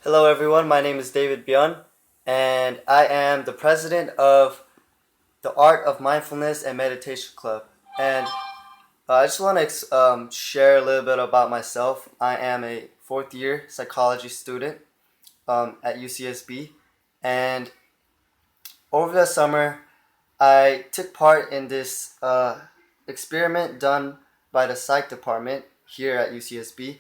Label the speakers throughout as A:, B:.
A: Hello, everyone. My name is David Byun, and I am the president of the Art of Mindfulness and Meditation Club. And I just want to share a little bit about myself. I am a fourth year psychology student at UCSB, and over the summer, I took part in this experiment done by the psych department here at UCSB.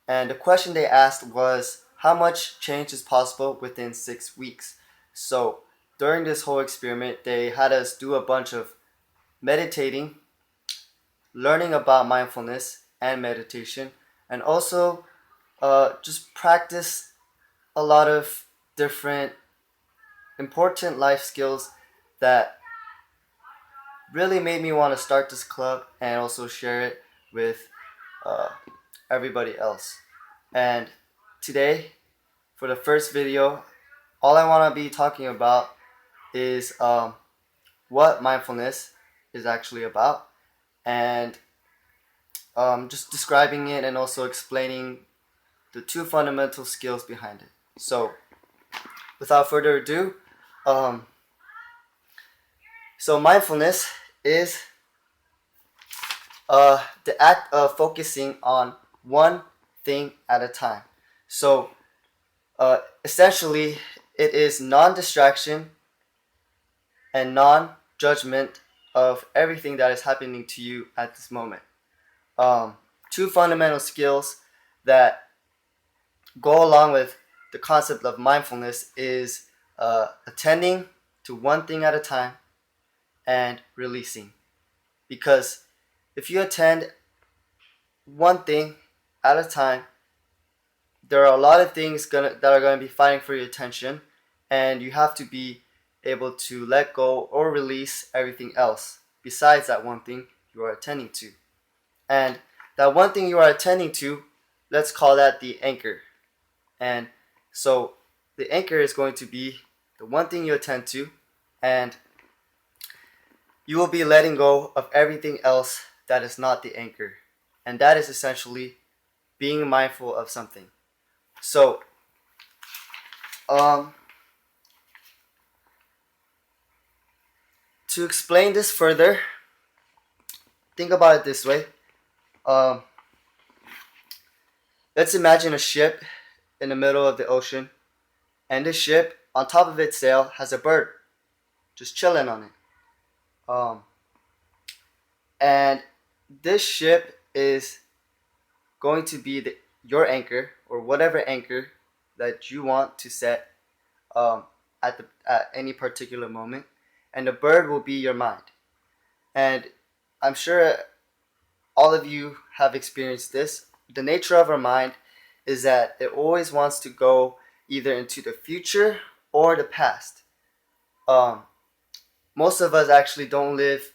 A: And the question they asked was how much change is possible within 6 weeks. So during this whole experiment, they had us do a bunch of meditating, learning about mindfulness and meditation, and also just practice a lot of different important life skills that really made me want to start this club and also share it with uh, everybody else. And today, for the first video, all I want to be talking about is what mindfulness is actually about, and just describing it and also explaining the two fundamental skills behind it. So, without further ado, um, mindfulness is the act of focusing on one thing at a time. So, essentially, it is non-distraction and non-judgment of everything that is happening to you at this moment. Two fundamental skills that go along with the concept of mindfulness is attending to one thing at a time and releasing. Because if you attend one thing at a time, there are a lot of things that are going to be fighting for your attention, and you have to be able to let go or release everything else besides that one thing you are attending to. And that one thing you are attending to, let's call that the anchor. And so the anchor is going to be the one thing you attend to, and you will be letting go of everything else that is not the anchor. And that is essentially being mindful of something. So, to explain this further, think about it this way. Um, let's imagine a ship in the middle of the ocean, and this ship, on top of its sail, has a bird just chilling on it. Um, and this ship is going to be your anchor, or whatever anchor that you want to set at any particular moment, and the bird will be your mind. And I'm sure all of you have experienced this. The nature of our mind is that it always wants to go either into the future or the past. Most of us actually don't live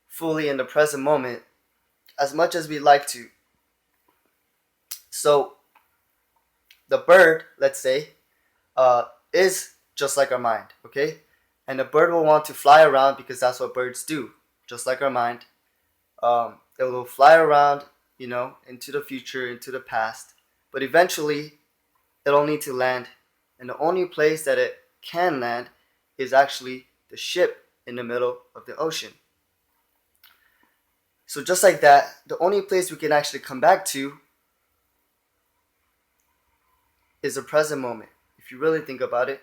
A: fully in the present moment as much as we'd like to. So the bird, let's say, is just like our mind, okay? And the bird will want to fly around because that's what birds do, just like our mind. It will fly around, into the future, into the past, but eventually it'll need to land. And the only place that it can land is actually the ship in the middle of the ocean. So just like that, the only place we can actually come back to is the present moment. If you really think about it,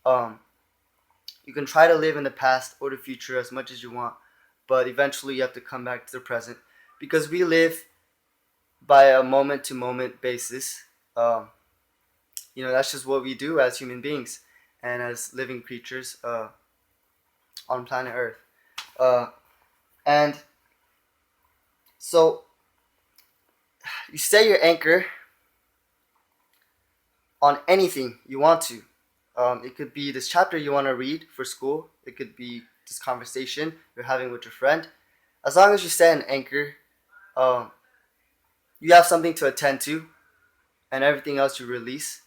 A: you can try to live in the past or the future as much as you want, but eventually you have to come back to the present because we live by a moment-to-moment basis. That's just what we do as human beings and as living creatures on planet Earth. And so you set your anchor on anything you want to. It could be this chapter you want to read for school. It could be this conversation you're having with your friend. As long as you set an anchor, you have something to attend to, and everything else you release.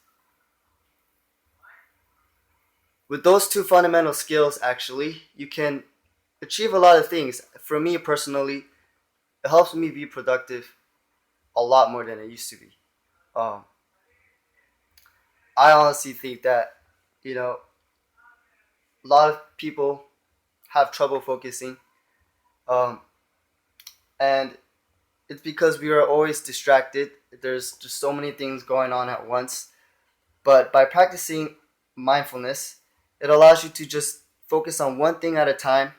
A: With those two fundamental skills, actually, you can achieve a lot of things. For me personally, it helps me be productive a lot more than it used to be. I honestly think that, you know, a lot of people have trouble focusing, um, and it's because we are always distracted. There's just so many things going on at once. But by practicing mindfulness, it allows you to just focus on one thing at a time,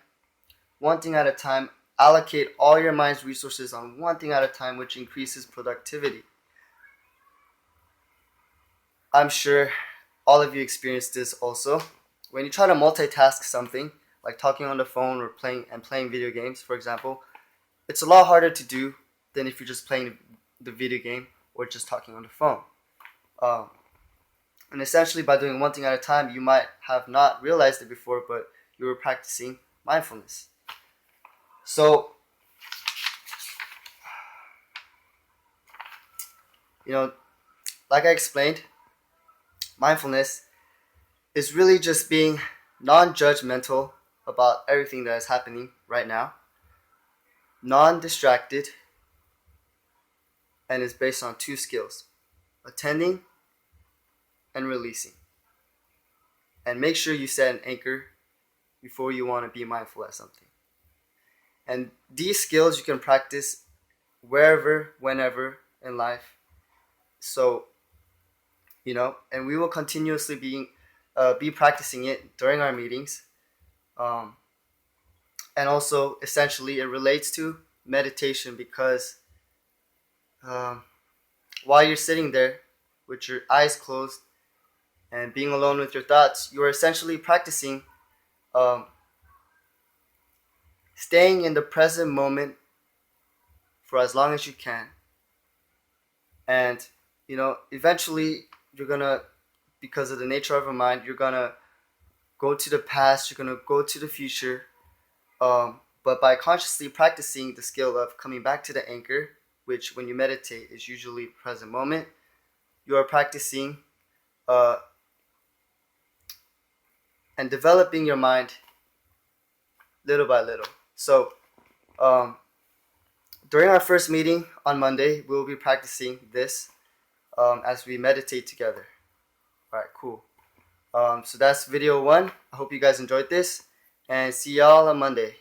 A: allocate all your mind's resources on one thing at a time, which increases productivity. I'm sure all of you experienced this also. When you try to multitask something, like talking on the phone or playing video games, for example, it's a lot harder to do than if you're just playing the video game or just talking on the phone. Um, and essentially, by doing one thing at a time, you might have not realized it before, but you were practicing mindfulness. So, you know, like I explained, mindfulness is really just being non judgmental about everything that is happening right now, non distracted, and is based on two skills: attending and releasing. And make sure you set an anchor before you want to be mindful at something. And these skills you can practice wherever, whenever in life. So, and we will continuously be practicing it during our meetings. Um, and also, essentially, it relates to meditation because um, while you're sitting there with your eyes closed and being alone with your thoughts, you are essentially practicing um, staying in the present moment for as long as you can. And, eventually you're going to, because of the nature of your mind, you're going to go to the past, you're going to go to the future. But by consciously practicing the skill of coming back to the anchor, which when you meditate is usually present moment, you are practicing uh, and developing your mind little by little. So um, during our first meeting on Monday, we'll be practicing this as we meditate together. All right, cool. So that's video 1. I hope you guys enjoyed this, and see y'all on Monday.